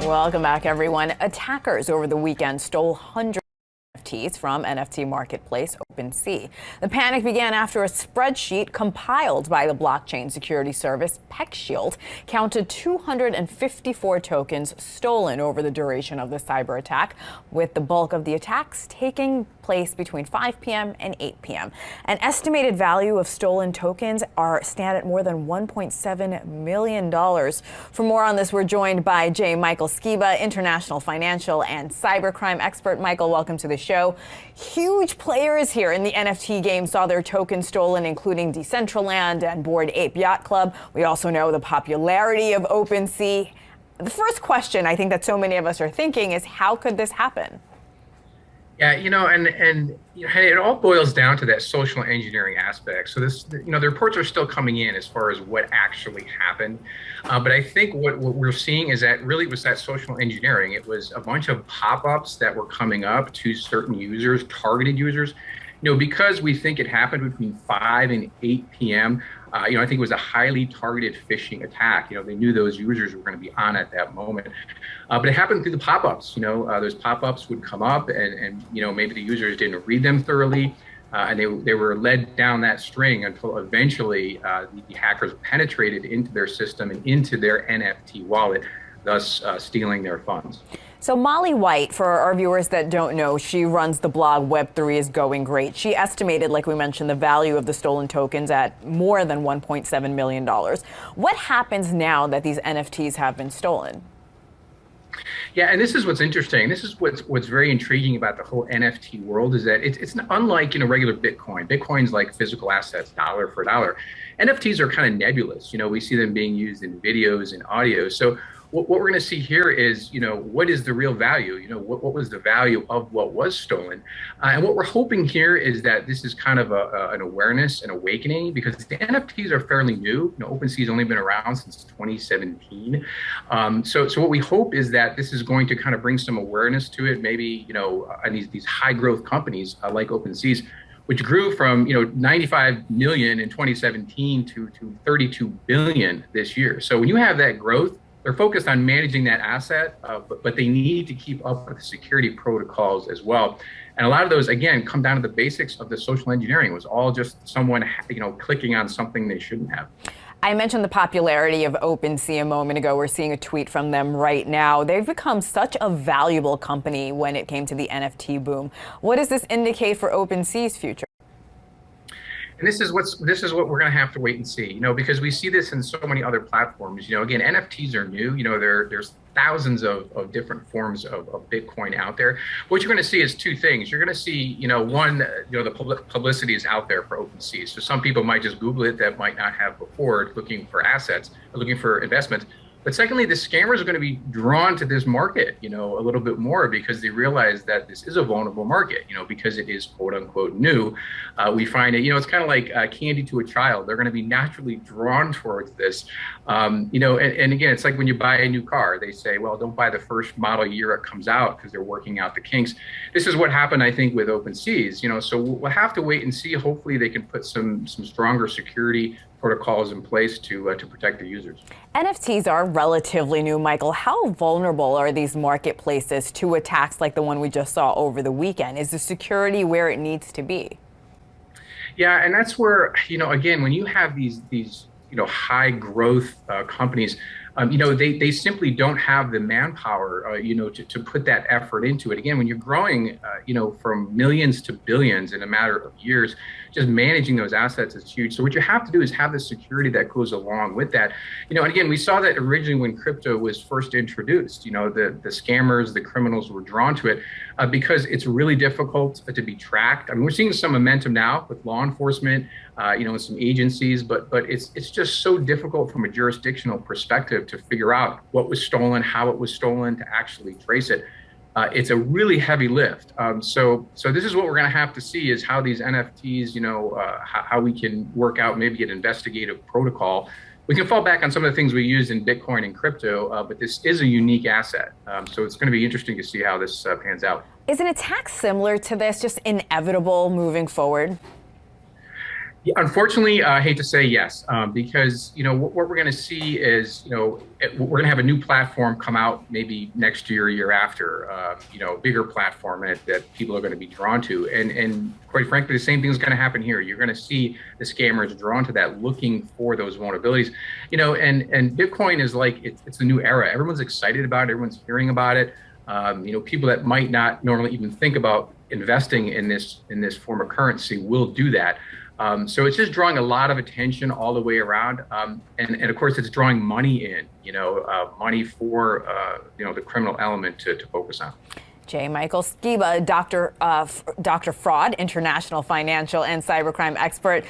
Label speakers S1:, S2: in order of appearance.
S1: Welcome back, everyone. Attackers over the weekend stole hundreds of NFTs from NFT marketplace OpenSeas. The panic began after a spreadsheet compiled by the blockchain security service PeckShield counted 254 tokens stolen over the duration of the cyber attack, with the bulk of the attacks taking place between 5 p.m. and 8 p.m. An estimated value of stolen tokens stand at more than $1.7 million. For more on this, we're joined by Michael Skiba, international financial and cybercrime expert. Michael, welcome to the show. Huge players here in the NFT game saw their tokens stolen, including Decentraland and Bored Ape Yacht Club. We also know the popularity of OpenSeas. The first question I think that so many of us are thinking is, how could this happen?
S2: Yeah, and it all boils down to that social engineering aspect. So the reports are still coming in as far as what actually happened. But I think what we're seeing is that really was that social engineering. It was a bunch of pop-ups that were coming up to certain users, targeted users. Because we think it happened between 5 and 8 p.m., I think it was a highly targeted phishing attack. They knew those users were going to be on at that moment. But it happened through the pop-ups. Those pop-ups would come up and maybe the users didn't read them thoroughly. And they were led down that string until eventually the hackers penetrated into their system and into their NFT wallet, thus stealing their funds.
S1: So Molly White, for our viewers that don't know, she runs the blog Web3 is Going Great. She estimated, like we mentioned, the value of the stolen tokens at more than $1.7 million. What happens now that these NFTs have been stolen?
S2: Yeah, and this is what's interesting. This is what's very intriguing about the whole NFT world is that it's unlike regular Bitcoin. Bitcoin's like physical assets, dollar for dollar. NFTs are kind of nebulous. We see them being used in videos and audio. So what we're going to see here is, what is the real value? What was the value of what was stolen? And what we're hoping here is that this is kind of an awareness and awakening, because the NFTs are fairly new. OpenSeas has only been around since 2017. So what we hope is that this is going to kind of bring some awareness to it. Maybe, and these high growth companies like OpenSeas, which grew from 95 million in 2017 to 32 billion this year. So when you have that growth, they're focused on managing that asset, but they need to keep up with the security protocols as well. And a lot of those, again, come down to the basics of the social engineering. It was all just someone, clicking on something they shouldn't have.
S1: I mentioned the popularity of OpenSeas a moment ago. We're seeing a tweet from them right now. They've become such a valuable company when it came to the NFT boom. What does this indicate for OpenSeas' future?
S2: And this is what we're going to have to wait and see, because we see this in so many other platforms. Again, NFTs are new. There's thousands of different forms of Bitcoin out there. What you're going to see is two things. You're going to see, one, the publicity is out there for OpenSeas. So some people might just Google it that might not have before, looking for assets, or looking for investments. But secondly, the scammers are going to be drawn to this market, a little bit more, because they realize that this is a vulnerable market, because it is quote unquote new. We find it, it's kind of like candy to a child. They're going to be naturally drawn towards this. And again, it's like when you buy a new car, they say, well, don't buy the first model year it comes out, because they're working out the kinks. This is what happened, I think, with OpenSeas, so we'll have to wait and see. Hopefully they can put some stronger security protocols in place to protect the users.
S1: NFTs are relatively new, Michael. How vulnerable are these marketplaces to attacks like the one we just saw over the weekend? Is the security where it needs to be?
S2: Yeah, and that's where, again, when you have these high growth companies, they simply don't have the manpower, to put that effort into it. Again, when you're growing, from millions to billions in a matter of years, just managing those assets is huge. So what you have to do is have the security that goes along with that. And again, we saw that originally when crypto was first introduced, the scammers, the criminals were drawn to it because it's really difficult to be tracked. I mean, we're seeing some momentum now with law enforcement, and some agencies, but it's just so difficult from a jurisdictional perspective to figure out what was stolen, how it was stolen, to actually trace it. It's a really heavy lift. So this is what we're going to have to see, is how these NFTs, how we can work out maybe an investigative protocol. We can fall back on some of the things we use in Bitcoin and crypto, but this is a unique asset. So it's going to be interesting to see how this pans out.
S1: Is an attack similar to this just inevitable moving forward?
S2: Yeah, unfortunately, I hate to say yes, because what we're going to see is we're going to have a new platform come out maybe next year, year after, a bigger platform that people are going to be drawn to, and quite frankly, the same thing is going to happen here. You're going to see the scammers drawn to that, looking for those vulnerabilities, and Bitcoin is like it's a new era. Everyone's excited about it. Everyone's hearing about it. People that might not normally even think about investing in this form of currency will do that. So it's just drawing a lot of attention all the way around, and of course it's drawing money in, money for the criminal element to focus on.
S1: J. Michael Skiba, Dr. Fraud, international financial and cybercrime expert.